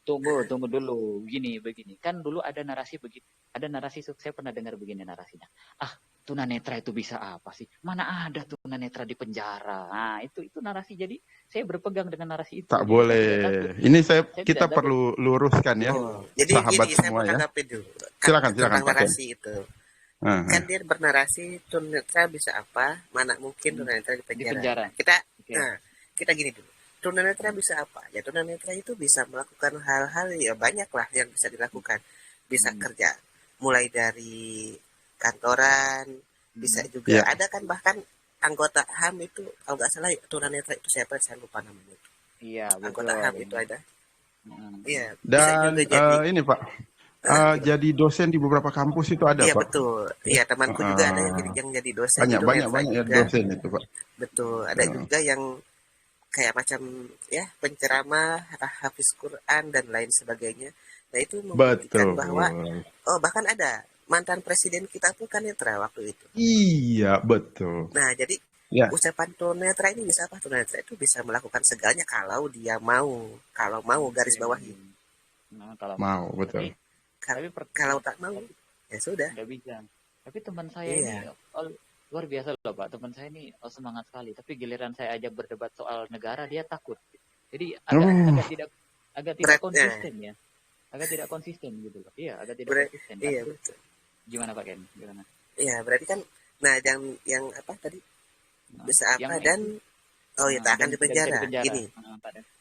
Tunggu dulu. Begini. Kan dulu ada narasi begitu. Ada narasi, saya pernah dengar begini narasinya. Tunanetra itu bisa apa sih? Mana ada tunanetra di penjara? Nah, itu narasi. Jadi saya berpegang dengan narasi itu.
Tak
Jadi,
boleh.
saya tidak takut.
Ini
Saya
kita
tidak
perlu luruskan ya,
Oh, jadi
sahabat
gini, saya
semua
mau
ya.
tanggapi dulu.
Silakan,
Tentang
Pak Ken.
narasi itu.
Aha.
Kan dia bernarasi tunanetra bisa apa? Mana mungkin tunanetra di penjara.
penjara. Oke.
Kita gini dulu. Tunanetra bisa apa? Ya tunanetra itu bisa melakukan hal-hal ya banyak lah yang bisa dilakukan. Bisa kerja mulai dari kantoran, bisa juga
Iya.
ada kan bahkan anggota HAM itu kalau nggak salah tunanetra itu siapa saya lupa namanya itu.
Iya, betul.
Anggota HAM itu ada. Iya, bisa
Dan
juga jadi
ini Pak, jadi dosen di beberapa kampus itu ada
iya
Pak.
betul. Iya temanku juga ada yang jadi dosen
Banyak
tunanetra
ya
juga.
dosen itu Pak.
Betul. Ada juga yang kayak macam ya penceramah, hafiz Quran dan lain sebagainya. Nah itu membuktikan
Betul.
bahwa bahkan ada mantan presiden kita tuh kan netra waktu itu.
Iya betul.
Nah jadi
Ya.
ucapan tunanetra ini bisa apa? Tunanetra itu bisa melakukan segalanya kalau dia mau. Kalau mau garis bawahi.
Nah, kalau
Mau betul.
Tapi
Kalau tak mau ya sudah.
nggak bisa. Tapi teman saya
Iya.
ini luar biasa loh Pak. Teman saya ini semangat sekali. Tapi giliran saya ajak berdebat soal negara dia takut. Jadi agak tidak
Berat,
konsisten ya. Agak tidak konsisten gitu loh. Iya, agak tidak konsisten.
Iya
Takut.
betul.
Gimana Pak Ken? Gimana?
Iya berarti kan. Nah yang apa tadi bisa apa dan tak akan dipenjara. Gini.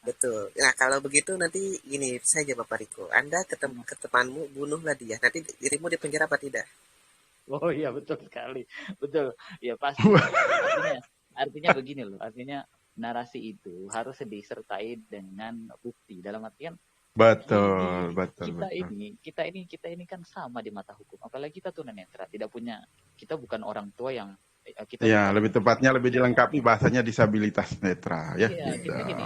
Betul. Nah kalau begitu nanti gini saja Bapak Riko. Anda ke temanmu bunuhlah dia. Nanti dirimu dipenjara apa tidak?
Oh iya betul sekali. Betul. Ya pasti. Artinya begini loh. Artinya narasi itu harus disertai dengan bukti. Dalam artian
Betul.
kita ini kan sama di mata hukum. Apalagi kita tunanetra, kita bukan orang tua yang kita
Ya,
bukan
lebih tepatnya lebih dilengkapi bahasanya disabilitas netra ya
iya
gitu.
kita gini,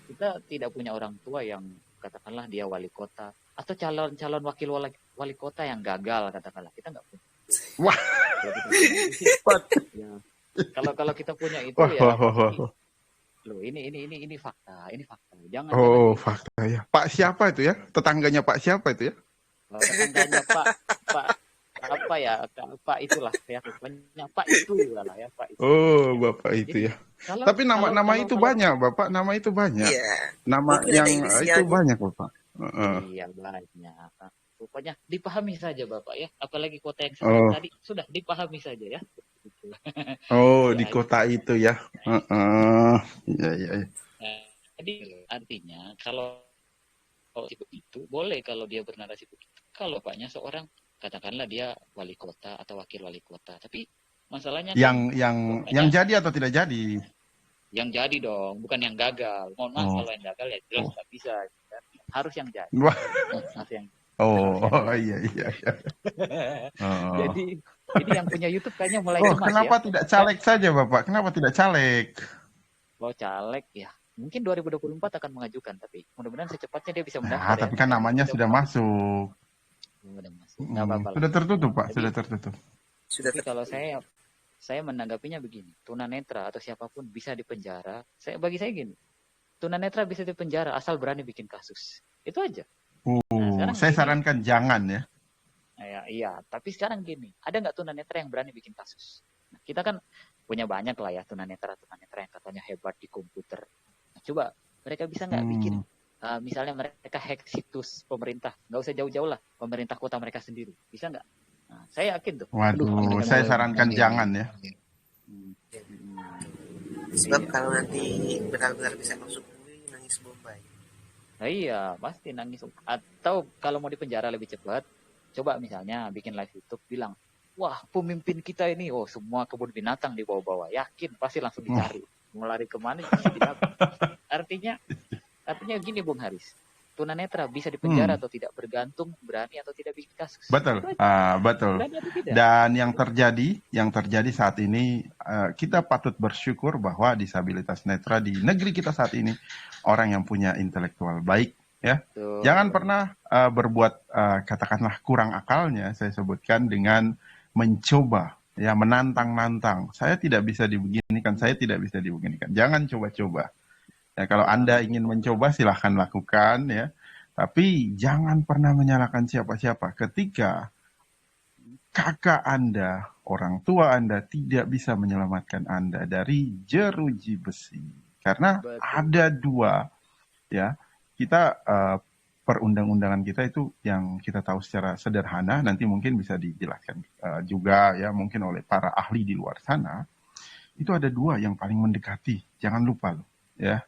kita tidak punya orang tua yang katakanlah dia wali kota atau calon wakil wali kota yang gagal katakanlah kita nggak punya.
Wah,
Kalau kita punya itu sih, ya kalau kita punya itu
wah,
ya
wah, wah,
pasti
wah.
loh ini fakta jangan
Oh,
gitu.
fakta ya. Pak siapa itu ya? Tetangganya Pak siapa itu ya?
Kalau tetangganya Pak apa ya Pak itulah ya pokoknya Pak itu lah ya Pak itu.
Oh, Bapak itu
Jadi
ya.
kalau
Tapi
kalau
nama-nama
kalau
itu
kalau
banyak, Bapak. Nama itu banyak.
Iya,
Nama
mungkin ada
yang itu
inisialnya.
banyak, Bapak. Heeh.
iya banyak. Pokoknya dipahami saja Bapak ya. Apalagi kota yang satu
Oh,
tadi sudah dipahami saja ya. Gitu.
oh di
Ya,
kota itu ya. Heeh. Iya, iya, iya.
nah, jadi artinya kalau itu boleh kalau dia bernarasi begitu. Kalau Paknya seorang katakanlah dia wali kota atau wakil wali kota, tapi masalahnya
Yang
kan
yang yang
Bapaknya
jadi atau tidak jadi?
yang jadi dong, bukan yang gagal. Mohon maaf
Oh,
kalau yang gagal ya jelas
oh.
nggak bisa. Kan? Harus yang jadi,
Wah.
harus yang
Oh,
harus yang jadi.
iya, iya, iya. Oh.
Jadi ini yang punya YouTube kayaknya mulai
Oh,
cemas ya.
kenapa tidak caleg saja, Bapak? Kenapa tidak caleg?
Kalau caleg ya, mungkin 2024 akan mengajukan, tapi mudah-mudahan secepatnya dia bisa
Nah,
mendaftar ya.
tapi kan namanya sudah masuk.
Udah masuk, nggak apa-apa lah.
Sudah tertutup, Pak.
Jadi,
Sudah tertutup.
Sudah
tapi kalau saya menanggapinya begini, tunanetra atau siapapun bisa dipenjara. Bagi saya gini, tunanetra bisa dipenjara asal berani bikin kasus. Itu aja. Nah, sekarang
Saya
gini,
sarankan jangan ya.
iya, tapi sekarang gini, ada nggak tunanetra yang berani bikin kasus? Nah, kita kan punya banyak lah ya tunanetra yang katanya hebat di komputer. Nah, coba mereka bisa nggak bikin, misalnya mereka hack situs pemerintah, nggak usah jauh-jauh lah, pemerintah kota mereka sendiri, bisa nggak? Nah, saya yakin tuh.
Waduh, saya sarankan jangan ya.
sebab
Iya.
kalau nanti benar-benar bisa masuk bui, nangis bombay.
Nah, iya, pasti nangis. Atau kalau mau dipenjara lebih cepat, coba misalnya bikin live YouTube bilang, wah pemimpin kita ini, oh semua kebun binatang di bawah-bawah, yakin pasti langsung dicari. Mau lari kemana pasti didapat. Artinya gini Bung Haris, tunanetra bisa dipenjara atau tidak bergantung berani atau tidak bikin kasus.
Betul,
Itu aja.
betul.
Berani atau tidak.
Dan yang terjadi saat ini, kita patut bersyukur bahwa disabilitas netra di negeri kita saat ini orang yang punya intelektual baik, ya.
Tuh.
Jangan pernah berbuat katakanlah kurang akalnya, saya sebutkan dengan mencoba, ya menantang-nantang. Saya tidak bisa dibeginikan, saya tidak bisa dibeginikan. Jangan coba-coba. Ya, kalau Anda ingin mencoba silahkan lakukan ya. Tapi jangan pernah menyalahkan siapa-siapa ketika kakak Anda, orang tua Anda tidak bisa menyelamatkan Anda dari jeruji besi. Karena
Betul.
ada dua ya. Kita perundang-undangan kita itu yang kita tahu secara sederhana, nanti mungkin bisa dijelaskan juga ya mungkin oleh para ahli di luar sana. Itu ada dua yang paling mendekati. Jangan lupa loh ya.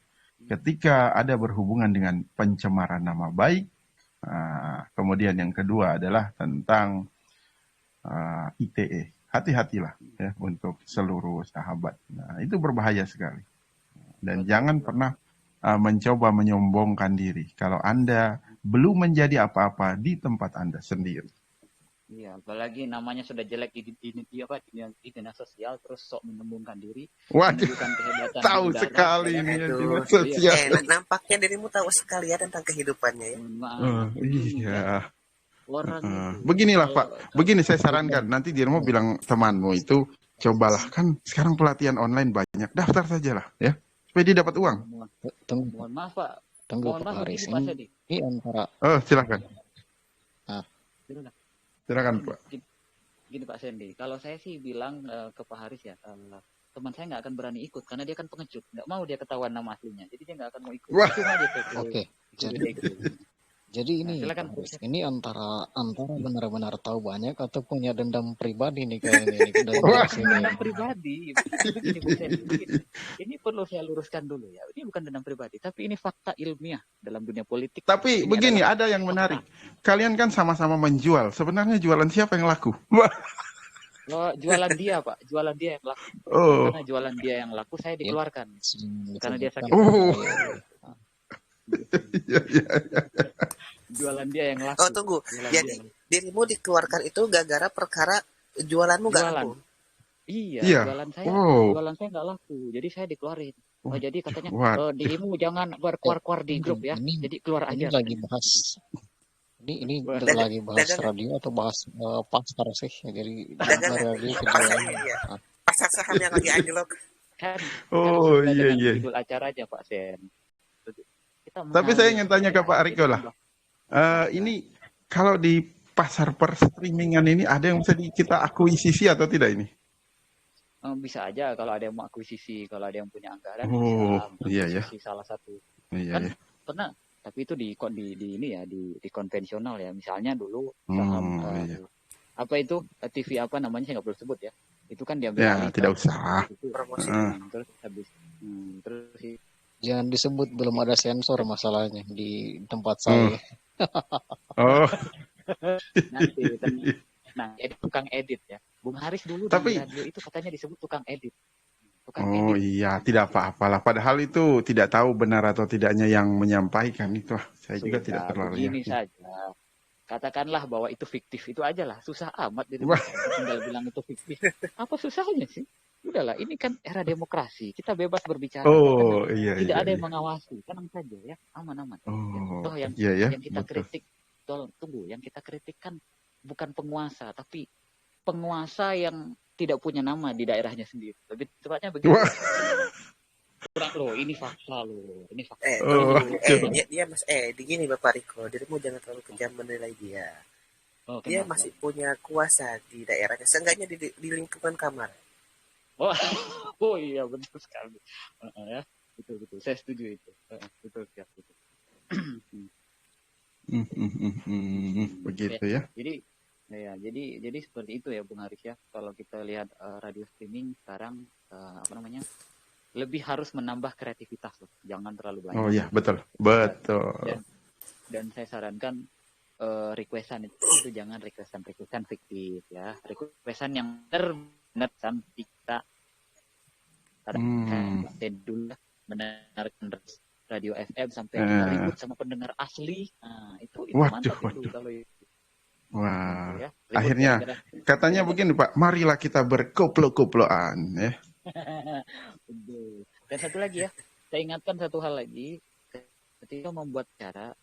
Ketika ada berhubungan dengan pencemaran nama baik, kemudian yang kedua adalah tentang ITE. Hati-hatilah ya untuk seluruh sahabat. Nah, itu berbahaya sekali. Dan jangan pernah mencoba menyombongkan diri kalau Anda belum menjadi apa-apa di tempat Anda sendiri.
Iya, apalagi namanya sudah jelek di dinas sosial, terus sok menyombongkan diri,
Wah,
menunjukkan kehebatan
tahu
negara,
sekali
ya,
ini
aduh,
dinas sosial.
Nampaknya dirimu tahu sekali ya tentang kehidupannya ya.
Maaf,
Iya.
orang itu.
Beginilah
Kalau-
Pak, begini saya sarankan. Nanti dirimu bilang temanmu itu, cobalah kan sekarang pelatihan online banyak, daftar sajalah ya, supaya dia dapat uang.
Tunggu,
Mohon maaf Pak,
tunggu
mohon
Pak
maaf
Haris.
begini Pak Sedi.
Ini antara
Oh, silakan.
Silakan.
Silakan Pak.
Gini Pak Sandy, kalau saya sih bilang ke Pak Haris ya, teman saya nggak akan berani ikut karena dia kan pengecut, nggak mau dia ketahuan nama aslinya, jadi dia nggak akan mau ikut.
Wah.
Cuma aja tuh.
Oke. Jadi ini
Nah, silakan.
Pak Haris, ini antara benar-benar tahu banyak atau punya dendam pribadi nih kayaknya ini dari
Wah.
sini.
Dendam pribadi. Begini, Bu Sandy, begini. Ini perlu saya luruskan dulu ya. Ini bukan dendam pribadi, tapi ini fakta ilmiah dalam dunia politik.
Tapi
Ini
begini,
adalah
ada yang
fakta.
menarik. Kalian kan sama-sama menjual. Sebenarnya jualan siapa yang laku? Wah.
Oh, jualan dia Pak, jualan dia yang laku.
Oh.
Karena jualan dia yang laku saya dikeluarkan. Karena dia sakit.
Oh. Iya, iya, iya.
Jualan dia yang laku.
Oh tunggu,
Jualan
jadi
dia.
dirimu dikeluarkan itu gara-gara perkara jualanmu nggak
Jualan.
laku.
Iya,
Iya. Wow.
jualan saya nggak laku, jadi saya dikeluarin. Oh, jadi katanya
Waduh.
dirimu jangan
Eh,
berkuar-kuar di grup
ini
ya,
ini
jadi keluar
ini
aja
lagi
katanya.
bahas ini
Waduh.
lagi bahas
Dagang
radio atau bahas pasar sih. Jadi
dagangan
radio ke
pasar
jualan.
iya.
Ah,
Pasar saham yang lagi anjlok.
Kan
Oh
sesuai
iya
dengan
iya.
judul acaranya Pak Sen. Kita
Tapi saya
mengambil
ingin
supaya
tanya ke Pak Riko
jadi
lah.
tambah apa?
Ini kalau di pasar per streamingan ini ada yang bisa kita akuisisi atau tidak ini?
Bisa aja kalau ada yang mau akuisisi, kalau ada yang punya anggaran
Oh
bisa
iya ya.
mengakuisisi salah satu.
Iya
Kan
ya.
pernah, tapi itu di ini ya di konvensional ya. Misalnya dulu saham
Iya.
apa itu TV apa namanya saya nggak perlu sebut ya. Itu kan diambil
Ya
alih
tidak
kan.
usah.
Itu
Promosi.
terus habis terus
jangan disebut, belum ada sensor masalahnya di tempat
Oh.
saya.
Oh.
nanti nah jadi tukang edit ya. Bung Haris dulu
Tapi
di radio itu katanya disebut tukang edit.
oh iya, tidak apa-apalah. Padahal itu tidak tahu benar atau tidaknya yang menyampaikan itu. Saya juga tidak
Sudah
terlalu
begini
yakin.
saja. Katakanlah bahwa itu fiktif, itu aja lah. Susah amat jadi
Wah.
tinggal bilang itu fiktif. Apa susahnya sih? Udahlah, ini kan era demokrasi. Kita bebas berbicara.
Oh
Tenang.
iya
Tidak
iya
ada yang
iya.
mengawasi. Tenang saja ya, aman-aman. Ya.
Oh
Toh
iya ya,
yang kita
betul.
kritik, tunggu, yang kita kritik kan bukan penguasa, tapi penguasa yang tidak punya nama di daerahnya sendiri. Lebih tepatnya begitu.
Wah.
Kurang loh, ini fakta loh. Ini fakta.
Oh,
Tunggu, dia mas begini Bapak Riko, dirimu jangan terlalu kejam menilai dia.
Oh,
Dia
kenapa?
masih punya kuasa di daerahnya, seenggaknya di lingkungan kamar.
Oh, oh iya betul sekali. Ya, betul. Saya setuju itu. Betul sekali.
Begitu ya.
Jadi seperti itu ya Bung Haris ya. Kalau kita lihat radio streaming sekarang apa namanya? Lebih harus menambah kreativitas loh. Jangan terlalu banyak.
Oh iya, betul. Betul.
Dan saya sarankan requestan itu jangan requestan fiktif ya. Requestan yang benar sampai kita dulu mendengarkan radio FM sampai kita ribut sama pendengar asli. Nah, itu mantap itu kalau itu.
Wah,
ya.
akhirnya katanya begini Pak, marilah kita berkoplo-koploan ya.
Dan satu lagi ya, saya ingatkan satu hal lagi, ketika membuat cara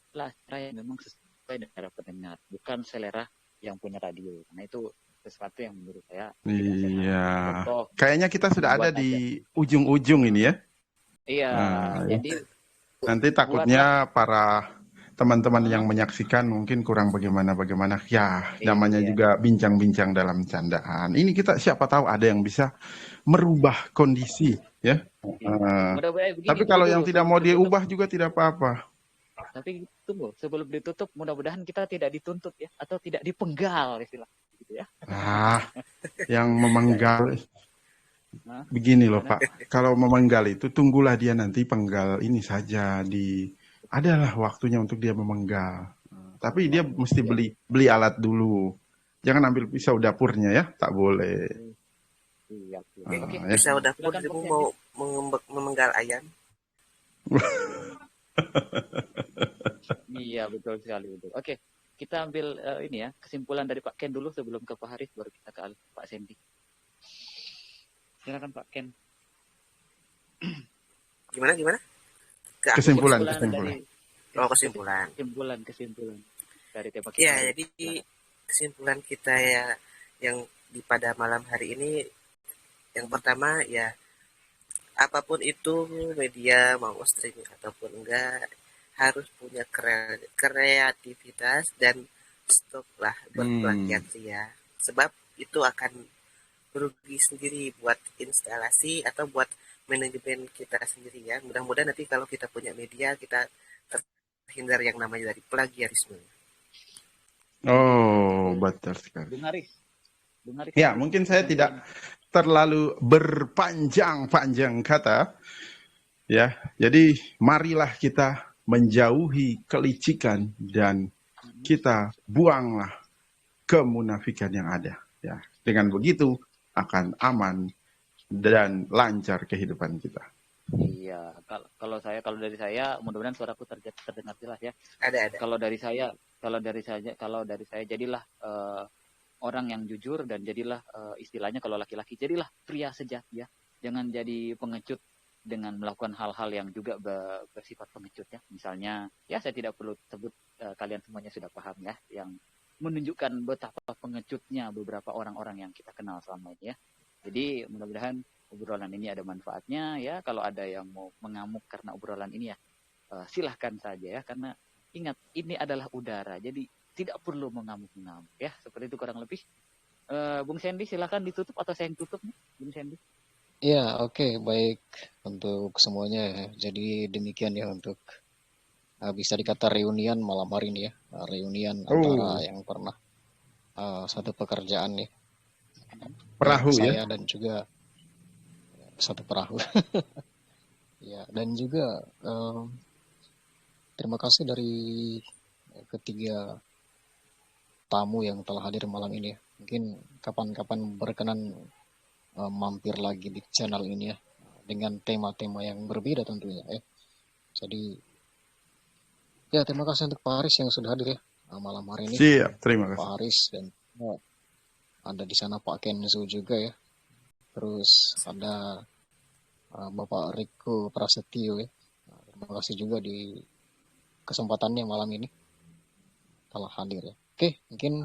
yang memang sesuai dengan pendengar, bukan selera yang punya radio. Karena itu sesuatu yang menurut saya
iya.
Contoh,
kayaknya kita sudah ada di ujung-ujung ini ya.
Iya, jadi
nanti takutnya para teman-teman yang menyaksikan mungkin kurang bagaimana ya, namanya juga bincang-bincang dalam candaan. Ini kita siapa tahu ada yang bisa merubah kondisi ya. Tapi kalau yang tidak mau diubah juga tidak apa-apa.
Tapi tunggu, sebelum ditutup mudah-mudahan kita tidak dituntut ya, atau tidak dipenggal istilah gitu ya.
Yang memenggal begini loh Pak, kalau memenggal itu tunggulah dia nanti penggal ini saja adalah waktunya untuk dia memenggal. Tapi dia mesti beli alat dulu. Jangan ambil pisau dapurnya ya, tak boleh.
Pisau dapur dirimu mau memenggal ayam.
Iya betul sekali betul. Oke, kita ambil ini ya kesimpulan dari Pak Ken dulu sebelum ke Pak Haris, baru kita ke Pak Sandy. Silakan Pak Ken.
Gimana?
Kesimpulan.
Kesimpulan dari tema kita.
Ya, jadi kesimpulan kita ya yang pada malam hari ini, yang pertama ya, apapun itu media mau streaming ataupun enggak, harus punya kreativitas dan stoplah berplagiat ya, sebab itu akan rugi sendiri buat instalasi atau buat manajemen kita sendiri ya. Mudah-mudahan nanti kalau kita punya media, kita terhindar yang namanya dari plagiarisme.
Oh, betul sekali.
Bung Haris.
Ya, mungkin saya tidak terlalu berpanjang-panjang kata. Ya, jadi marilah kita menjauhi kelicikan dan kita buanglah kemunafikan yang ada. Ya, dengan begitu akan aman dan lancar kehidupan kita.
Iya, kalau dari saya mudah-mudahan suaraku terdengar jelas ya.
Ada.
Kalau dari saya jadilah orang yang jujur dan jadilah istilahnya kalau laki-laki jadilah pria sejati ya. Jangan jadi pengecut dengan melakukan hal-hal yang juga bersifat pengecut ya. Misalnya ya saya tidak perlu sebut, kalian semuanya sudah paham ya, yang menunjukkan betapa pengecutnya beberapa orang-orang yang kita kenal selama ini ya. Jadi mudah-mudahan obrolan ini ada manfaatnya ya. Kalau ada yang mau mengamuk karena obrolan ini ya silahkan saja ya, karena ingat ini adalah udara, jadi tidak perlu mengamuk-ngamuk ya. Seperti itu kurang lebih. Bung Sandy silahkan ditutup atau saya yang tutup nih, Bung Sandy.
Ya, oke, baik untuk semuanya ya. Jadi demikian ya untuk bisa dikata reunian malam hari ini ya. Reunian antara yang pernah satu pekerjaan nih.
Perahu
Baik
ya.
saya dan juga satu perahu. Ya, dan juga terima kasih dari ketiga tamu yang telah hadir malam ini ya. Mungkin kapan-kapan berkenan mampir lagi di channel ini ya, dengan tema-tema yang berbeda tentunya ya. Jadi ya terima kasih untuk Pak Haris yang sudah hadir ya malam hari ini.
Siap, terima kasih.
Pak Haris dan ada di sana Pak Kenzo juga ya. Terus ada Bapak Riko Prasetyo ya. Terima kasih juga di kesempatannya malam ini telah hadir ya. Oke, mungkin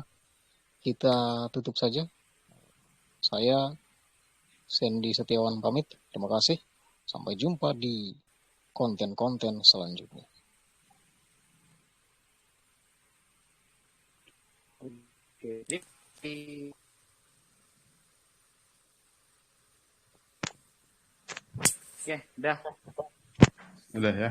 kita tutup saja. Saya Sandy Setiawan pamit. Terima kasih. Sampai jumpa di konten-konten selanjutnya.
Oke. Oke, dah.
Udah ya.